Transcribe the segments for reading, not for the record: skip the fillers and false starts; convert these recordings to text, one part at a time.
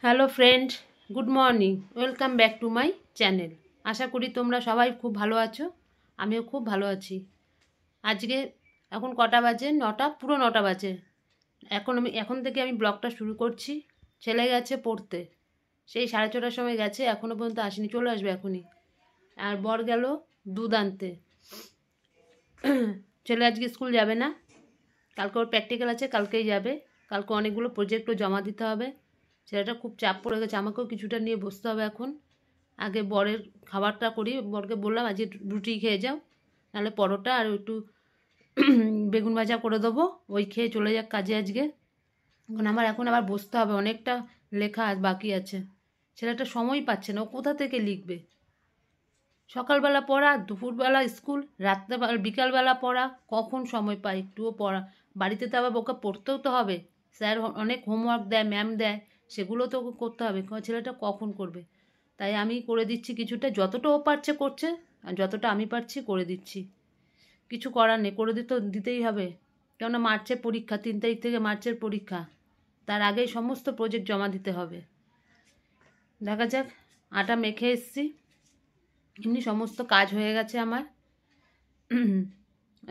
Hello friend, good morning, welcome back to my channel. আশা করি তোমরা সবাই খুব ভালো আছো, আমিও খুব ভালো আছি। আজকে এখন কটা বাজে? 9টা, পুরো 9টা বাজে। এখন থেকে আমি ব্লগটা শুরু করছি। ছেলে গেছে পড়তে, সেই 6:30টার সময় গেছে, এখনও পর্যন্ত আসেনি, চলে আসবে এখনই। আর বর গেল দুধ আনতে। ছেলে আজকে স্কুল যাবে না, কালকে ওর প্র্যাকটিক্যাল আছে, কালকেই যাবে। কালকে অনেকগুলো প্রজেক্টও জমা দিতে হবে। ছেলেটা খুব চাপ পড়ে গেছে, আমাকেও কিছুটা নিয়ে বসতে হবে এখন। আগে বরের খাবারটা করি, বরকে বললাম আজকে রুটি খেয়ে যাও, নাহলে পরোটা আর একটু বেগুন ভাজা করে দেবো, ওই খেয়ে চলে যাক কাজে আজকে। আমার এখন আবার বসতে হবে, অনেকটা লেখা বাকি আছে। ছেলেটা সময় পাচ্ছে না, ও কোথা থেকে লিখবে? সকালবেলা পড়া, দুপুরবেলা স্কুল, রাত্রেবেলা বিকালবেলা পড়া, কখন সময় পায় একটুও পড়া? বাড়িতে তো আবার ওকে পড়তেও তো হবে, স্যার অনেক হোমওয়ার্ক দেয়, ম্যাম দেয়, সেগুলো তো ওকে করতে হবে। ছেলেটা কখন করবে? তাই আমি করে দিচ্ছি কিছুটা, যতটা ও পারছে করছে, আর যতটা আমি পারছি করে দিচ্ছি। কিছু করার নেই, করে দিতেই হবে। কেননা মার্চের পরীক্ষা, 3 তারিখ থেকে মার্চের পরীক্ষা, তার আগেই সমস্ত প্রজেক্ট জমা দিতে হবে। দেখা যাক। আটা মেখে এসছি, এমনি সমস্ত কাজ হয়ে গেছে আমার।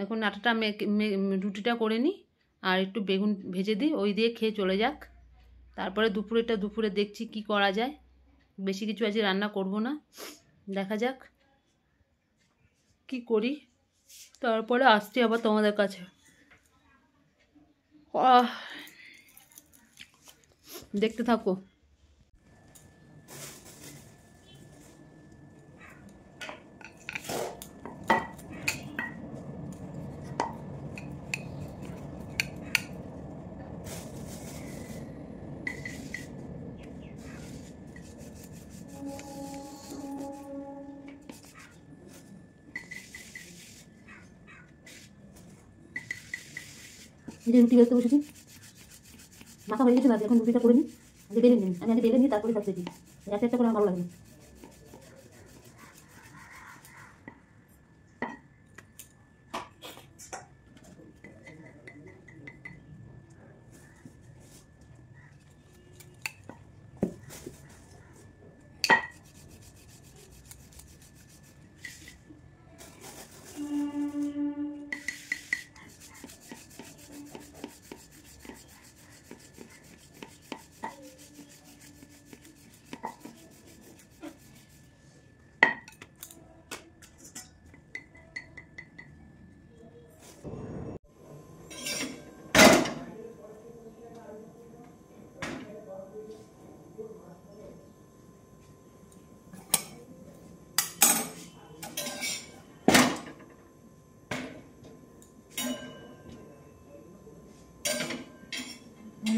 এখন আটাটা রুটিটা করে নিই, আর একটু বেগুন ভেজে দিই, ওই দিয়ে খেয়ে চলে যাক। তারপরে দুপুরে দেখছি কি করা যায়। বেশি কিছু আজকে রান্না করব না, দেখা যাক কি করি। তারপরে আসছি আবার তোমাদের কাছে। দেখতে থাকো। যে রুটি বেলতে বসেছি, মাথা হয়ে গেছে, এখন রুটিটা করে নিই। আগে বেলে নিই, আমি আগে বেলে নিই, তারপরে কাটতে দিই। একটা একটা করে আমার ভালো লাগে।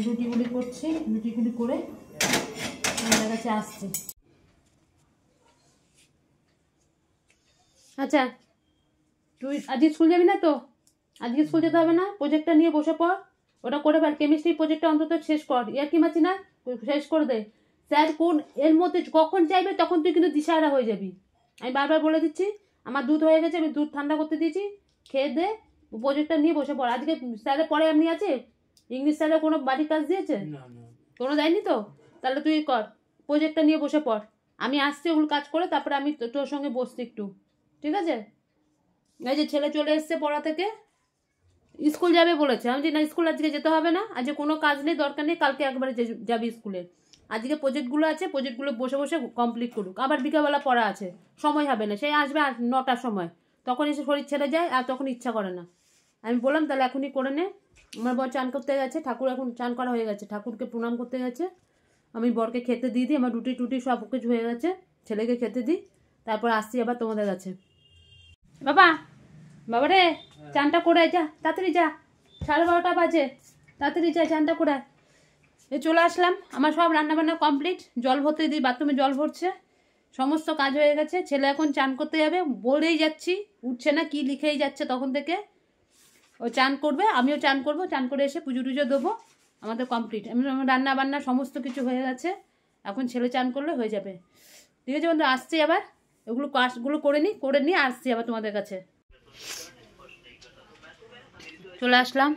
রুটিগুলি করছি, রুটিগুলি করে আমার কাছে আসছে। আচ্ছা, তুই আজকে স্কুল যাবি না তো? আজকে স্কুল যেতে হবে না, প্রজেক্টটা নিয়ে বসে পড়, ওটা করে ফেল। কেমিস্ট্রি প্রজেক্টটা অন্তত শেষ কর, কি মাছি না, শেষ করে দে। স্যার কোন এর মধ্যে কখন চাইবে তখন তুই কিন্তু দিশাহারা হয়ে যাবি। আমি বারবার বলে দিচ্ছি, আমার দুধ হয়ে গেছে, আমি দুধ ঠান্ডা করতে দিয়েছি, খেয়ে দে, প্রজেক্টটা নিয়ে বসে পড়। আজকে স্যারের পরে এমনি আছে, ইংলিশ স্যারের কোনো বাড়ির কাজ দিয়েছে? কোনো দেয়নি তো? তাহলে তুই কর, প্রজেক্টটা নিয়ে বসে পড়। আমি আসছি, ওগুলো কাজ করে তারপরে আমি তোর সঙ্গে বসছি একটু, ঠিক আছে? এই যে ছেলে চলে এসছে পড়া থেকে, স্কুল যাবে বলেছে। আমি যে না, স্কুল আজকে যেতে হবে না, আজকে কোনো কাজ নেই, দরকার নেই, কালকে একবারে যাবি স্কুলে। আজকে প্রজেক্টগুলো আছে, প্রজেক্টগুলো বসে বসে কমপ্লিট করুক। আবার বিকালবেলা পড়া আছে, সময় হবে না, সেই আসবে 9টার সময়, তখন এসে শরীর ছেড়ে যায়, আর তখন ইচ্ছা করে না। আমি বললাম তাহলে এখনই করে নে। আমার বর চান করতে গেছে, ঠাকুর এখন চান করা হয়ে গেছে, ঠাকুরকে প্রণাম করতে গেছে। আমি বরকে খেতে দিয়ে দিই, আমার রুটি টুটি সব কিছু হয়ে গেছে, ছেলেকে খেতে দিই, তারপর আসছি আবার তোমাদের কাছে। বাবা, বাবা রে, চানটা করে যা, তাড়াতাড়ি যা, 12:30 বাজে, তাড়াতাড়ি যা, চানটা করে। এই চলে আসলাম, আমার সব রান্নাবান্না কমপ্লিট, জল ভরতে দিই, বাথরুমে জল ভরছে, সমস্ত কাজ হয়ে গেছে। ছেলে এখন চান করতে যাবে, বলেই যাচ্ছি, উঠছে না, কি লিখেই যাচ্ছে তখন থেকে। ও চান করবে, আমিও চান করব, চান করে এসে পুজো টুজো দেবো, আমাদের কমপ্লিট। আমার রান্না বান্না সমস্ত কিছু হয়ে গেছে, এখন ছেলে চান করলে হয়ে যাবে। ঠিক আছে বন্ধু, আসছি আবার, ওগুলো কাজগুলো করে নিই, আসছি আবার তোমাদের কাছে। চলে আসলাম,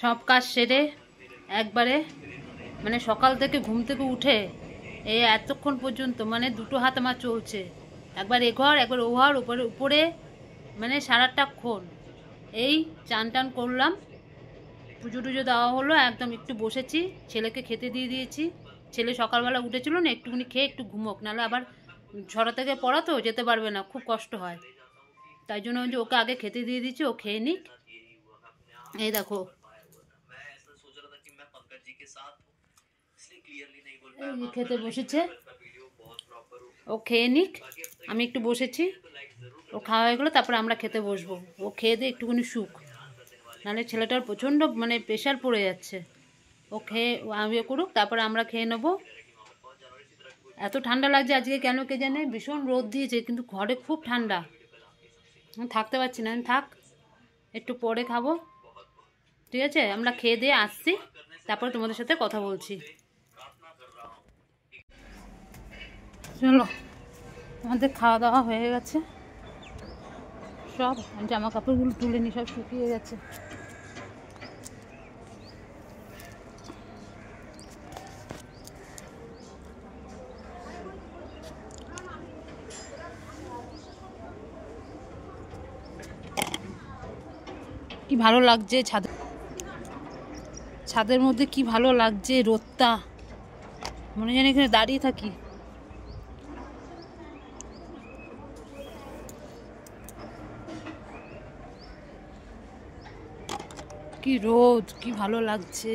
সব কাজ সেরে একবারে মানে সকাল থেকে ঘুম থেকে উঠে এই এতক্ষণ পর্যন্ত মানে দুটো হাত আমার চলছে, একবার এ ঘর একবার ও ঘর, উপরে উপরে, মানে সারাটাক্ষণ। এই চান টান করলাম, পুজো টুজো দেওয়া হলো, একদম একটু বসেছি, ছেলেকে খেতে দিয়ে দিয়েছি। ছেলে সকালবেলা উঠেছিল না, একটুখানি খেয়ে একটু ঘুমোক, নাহলে আবার ছটা থেকে পড়া তো যেতে পারবে না, খুব কষ্ট হয়। তাই জন্য যে ওকে আগে খেতে দিয়ে দিচ্ছি, ও খেয়ে নিক। এই দেখো এই খেতে বসেছে, ও খেয়ে নিক, আমি একটু বসেছি, ও খাওয়া হয়ে গেলো তারপরে আমরা খেতে বসবো। ও খেয়ে দিয়ে একটুখানি সুখ, নাহলে ছেলেটার প্রচণ্ড মানে প্রেশার পড়ে যাচ্ছে। ও খেয়ে ইয়ে করুক, তারপরে আমরা খেয়ে নেবো। এত ঠান্ডা লাগছে আজকে কেন কে জানে, ভীষণ রোদ দিয়েছে কিন্তু ঘরে খুব ঠান্ডা, থাকতে পারছি না। থাক, একটু পরে খাবো, ঠিক আছে? আমরা খেয়ে দিয়ে আসছি, তারপরে তোমাদের সাথে কথা বলছি। চলো, আমাদের খাওয়া দাওয়া হয়ে গেছে, সব জামা কাপড়গুলো তুলে নি, সব শুকিয়ে গেছে। কি ভালো লাগছে ছাদের মধ্যে, কি ভালো লাগছে রোদটা, মনে জানি এখানে দাঁড়িয়ে থাকি। কি রোদ, কি ভালো লাগছে।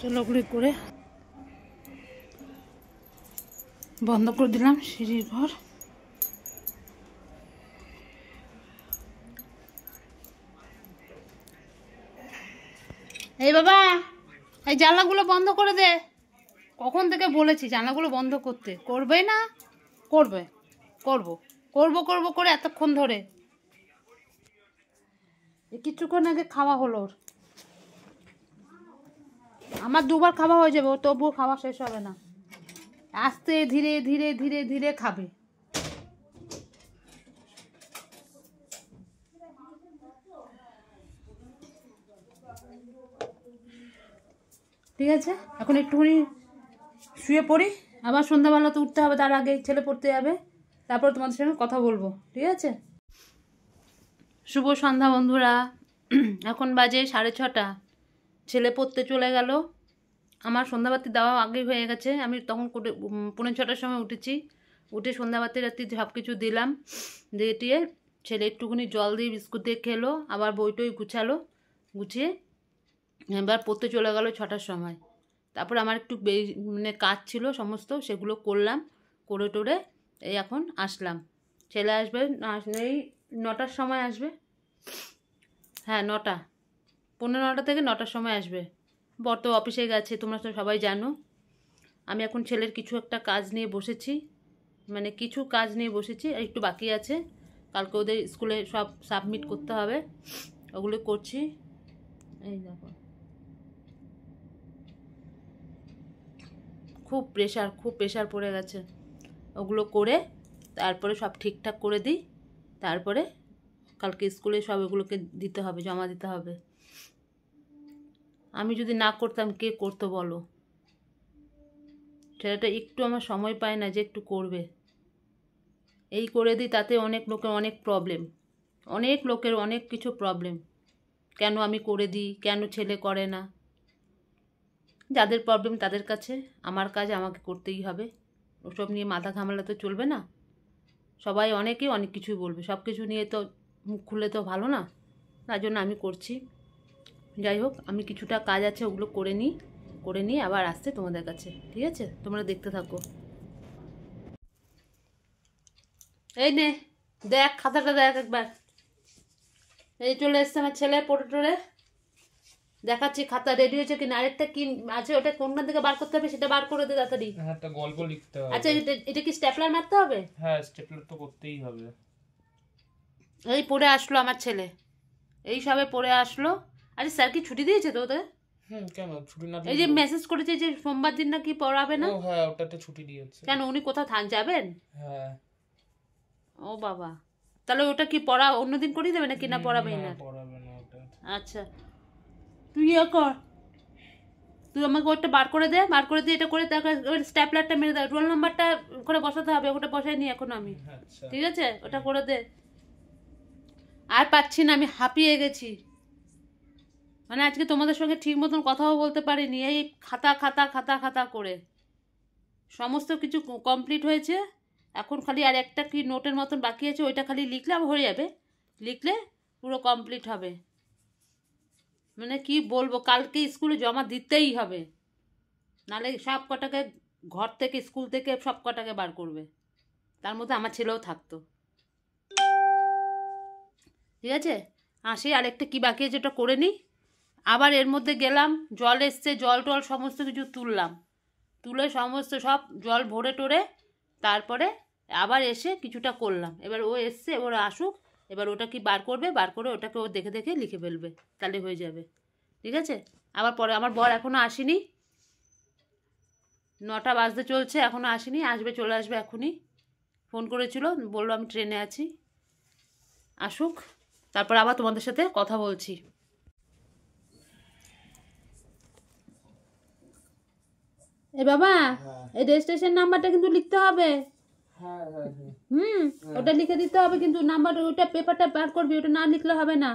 চলো ঘুরে করে বন্ধ করে দিলাম সিঁড়ির ঘর। এই বাবা, এই জানলাগুলো বন্ধ করে দে, কখন থেকে বলেছি জানলাগুলো বন্ধ করতে, করবে না? করবে, করবো করবো করবো করে এতক্ষণ ধরে। কিছুক্ষণ আগে খাওয়া হলো ওর, আমার দুবার খাওয়া হয়ে যাবে, ও তবুও খাওয়া শেষ হবে না, আস্তে ধীরে ধীরে ধীরে ধীরে খাবে। ঠিক আছে, এখন একটুখানি শুয়ে পড়ি, আবার সন্ধ্যাবেলা তো উঠতে হবে, তার আগে ছেলে পড়তে যাবে, তারপর তোমাদের সঙ্গে কথা বলবো, ঠিক আছে? শুভ সন্ধ্যা বন্ধুরা, এখন বাজে 6:30, ছেলে পড়তে চলে গেল। আমার সন্ধ্যাবাতি দেওয়া আগেই হয়ে গেছে, আমি তখন 6:45 সময় উঠেছি, উঠে সন্ধ্যাবাতি রাত্রি সব কিছু দিলাম, দিয়ে ছেলে একটুখানি জল দিয়ে বিস্কুট দিয়ে খেলো, আবার বইটই গুছালো, গুছিয়ে এবার পড়তে চলে গেল 6টার সময়। তারপর আমার একটু মানে কাজ ছিল সমস্ত, সেগুলো করলাম, করে টোরে এই এখন আসলাম। ছেলে আসবে এই 9টার সময় আসবে, হ্যাঁ 9টা, 9:15 থেকে 9টার সময় আসবে। বর তো অফিসে গেছে, তোমরা তো সবাই জানো। আমি এখন ছেলের কিছু একটা কাজ নিয়ে বসেছি, মানে কিছু কাজ নিয়ে বসেছি, একটু বাকি আছে, কালকে ওদের স্কুলে সব সাবমিট করতে হবে, ওগুলো করছি। এই দেখো, খুব প্রেশার পড়ে গেছে, ওগুলো করে তারপরে সব ঠিকঠাক করে দিই, তারপরে কালকে স্কুলে সব এগুলোকে দিতে হবে, জমা দিতে হবে। আমি যদি না করতাম কে করতো বলো? ছেলেটা একটু আমার সময় পায় না যে একটু করবে, এই করে দিই, তাতে অনেক লোকের অনেক প্রবলেম, অনেক লোকের অনেক কিছু প্রবলেম, কেন আমি করে দিই, কেন ছেলে করে না। যাদের প্রবলেম তাদের কাছে, আমার কাজ আমাকে করতেই হবে, ওসব নিয়ে মাথা ঘামালে তো চলবে না। সবাই অনেকেই অনেক কিছুই বলবে, সব কিছু নিয়ে তো মুখ খুললে তো ভালো না, তার জন্য আমি করছি। যাই হোক, আমি কিছুটা কাজ আছে ওগুলো করে নিয়ে আবার আসছে তোমাদের কাছে, ঠিক আছে? তোমরা দেখতে থাকো। এই নে দেখ, খাতাটা দেখ একবার, এই চলে এসছে আমার ছেলে পড়ে টোরে, দেখাচ্ছি খাতা রেডি হয়েছে কিনা। আরেকটা কি আছে, ওটা কোনখান থেকে বার করতে হবে সেটা বার করে দে তাড়াতাড়ি। হ্যাঁ, একটা গল্প লিখতে হবে। আচ্ছা, এটা কি স্ট্যাপলার মারতে হবে? হ্যাঁ, স্টেপলার তো করতেই হবে। এই পড়ে আসলো আমার ছেলে, এই সবে পড়ে আসলো। আরে স্যার কি ছুটি দিয়েছে তো ওদের? কেন ছুটি না এই যে মেসেজ করেছে যে সোমবার দিন নাকি পড়াবে না। ও হ্যাঁ, ওটাতে ছুটি দিয়েছে। কেন উনি কোথাও যাবেন? হ্যাঁ। ও বাবা, তাহলে ওটা কি পড়া অন্যদিন করিয়ে দেবে নাকি না পড়াবেই না? পড়াবে না ওটা। আচ্ছা তুই ইয়ে কর, তুই আমাকে ওটা বার করে দে, বার করে দিয়ে এটা করে তারপরে স্ট্যাপলারটা মেরে দে, রোল নাম্বারটা করে বসাতে হবে, ওটা বসাই নি এখন আমি। আচ্ছা ঠিক আছে, ওটা করে দে। আর পাচ্ছি না, আমি হাঁপিয়ে গেছি। মানে আজকে তোমাদের সঙ্গে ঠিক মতন কথাও বলতে পারিনি, এই খাতা খাতা খাতা খাতা করে সমস্ত কিছু কমপ্লিট হয়েছে। এখন খালি আর একটা কি নোটের মতন বাকি আছে, ওইটা খালি লিখলে হয়ে যাবে, লিখলে পুরো কমপ্লিট হবে। মানে কি বলবো, কালকে স্কুলে জমা দিতেই হবে, নাহলে সব কটাকে ঘর থেকে স্কুল থেকে সব কটাকে বার করবে, তার মধ্যে আমার ছেলেও থাকতো। ঠিক আছে, আসি, আরেকটা কি বাকি আছে ওটা করে নিই। আবার এর মধ্যে গেলাম, জল এসছে, জল টল সমস্ত কিছু তুললাম, তুলে সমস্ত সব জল ভরে টোরে তারপরে আবার এসে কিছুটা করলাম। এবার ও এসছে, ওর আসুক, এবার ওটা কি বার করবে, বার করে ওটাকে ও দেখে দেখে লিখে ফেলবে, তাহলে হয়ে যাবে। ঠিক আছে, আবার পরে আমার বর এখনও আসেনি, 9টা বাজতে চলছে, এখনও আসেনি, আসবে, চলে আসবে এখনই। ফোন করেছিল, বললো আমি ট্রেনে আছি, আসুক, তারপর আবার তোমাদের সাথে কথা বলছি। এ বাবা, এই রেজিস্ট্রেশন নাম্বারটা কিন্তু লিখতে হবে। ওটা লিখে দিতে হবে কিন্তু, নাম্বার ওটা পেপারটা বার করবি, ওটা না লিখলে হবে না।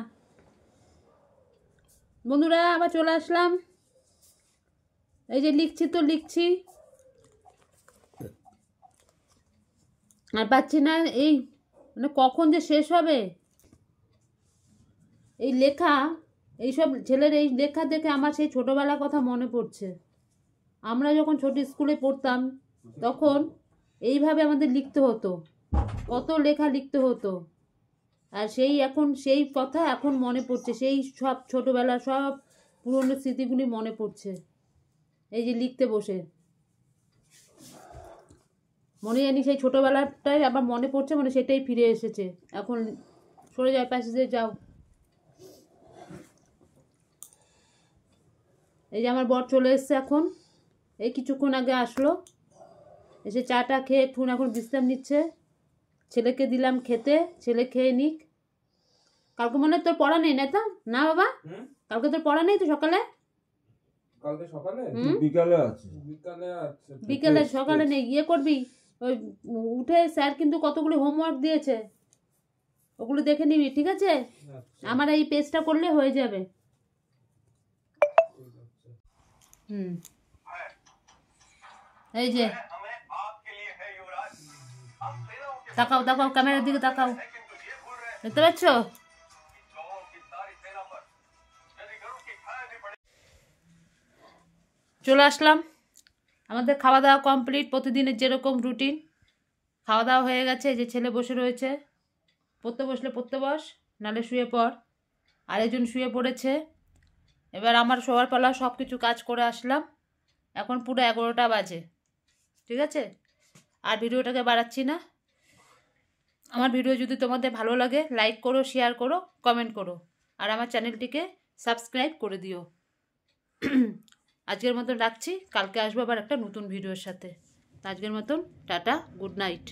বন্ধুরা আবার চলে আসলাম, এই যে লিখছি তো লিখছি, আর পাচ্ছি না, এই মানে কখন যে শেষ হবে এই লেখা, এইসব ছেলের এই লেখা দেখে আমার সেই ছোটোবেলার কথা মনে পড়ছে। আমরা যখন ছোট স্কুলে পড়তাম তখন এইভাবে আমাদের লিখতে হতো, কত লেখা লিখতে হতো, আর সেই এখন সেই কথা এখন মনে পড়ছে, সেই সব ছোটোবেলার সব পুরনো স্মৃতিগুলি মনে পড়ছে এই যে লিখতে বসে। মনে জানি সেই ছোটোবেলাটাই আবার মনে পড়ছে, মানে সেটাই ফিরে এসেছে। এখন সরে যায়, প্যাসেজে যাও। এই যে আমার বর চলে এসছে, এখন এই কিছুক্ষণ আগে আসলো, এসে চাটা খেয়ে একটু এখন বিশ্রাম নিচ্ছে। ছেলেকে দিলাম খেতে, ছেলে খেয়ে নিক। কালকে মনে হয় তোর পড়া নেই না তো? না বাবা, কালকে তোর পড়া নেই তো সকালে? কালকে সকালে বিকালে আছে, বিকেলে, সকালে নেই। ইয়ে করবি, ওই উঠে স্যার কিন্তু কতগুলি হোমওয়ার্ক দিয়েছে, ওগুলো দেখে নিবি। ঠিক আছে, আমার এই পেজটা করলে হয়ে যাবে। এই যে তাকাও তাকাও, ক্যামেরার দিকে তাকাও, দেখতে পাচ্ছ? চলে আসলাম, আমাদের খাওয়া দাওয়া কমপ্লিট, প্রতিদিনের যেরকম রুটিন খাওয়া দাওয়া হয়ে গেছে। যে ছেলে বসে রয়েছে, পড়তে বসলে পড়তে বস, নালে শুয়ে পড়। আরেকজন শুয়ে পড়েছে। এবার আমার শোয়ার পালা, সব কিছু কাজ করে আসলাম, এখন পুরো 11টা বাজে। ঠিক আছে, আর ভিডিওটাকে বাড়াচ্ছি না। আমার ভিডিও যদি তোমাদের ভালো লাগে, লাইক করো, শেয়ার করো, কমেন্ট করো, আর আমার চ্যানেলটিকে সাবস্ক্রাইব করে দিও। আজকের মতন রাখছি, কালকে আসবো আবার একটা নতুন ভিডিওর সাথে। আজকের মতন টাটা, গুড নাইট।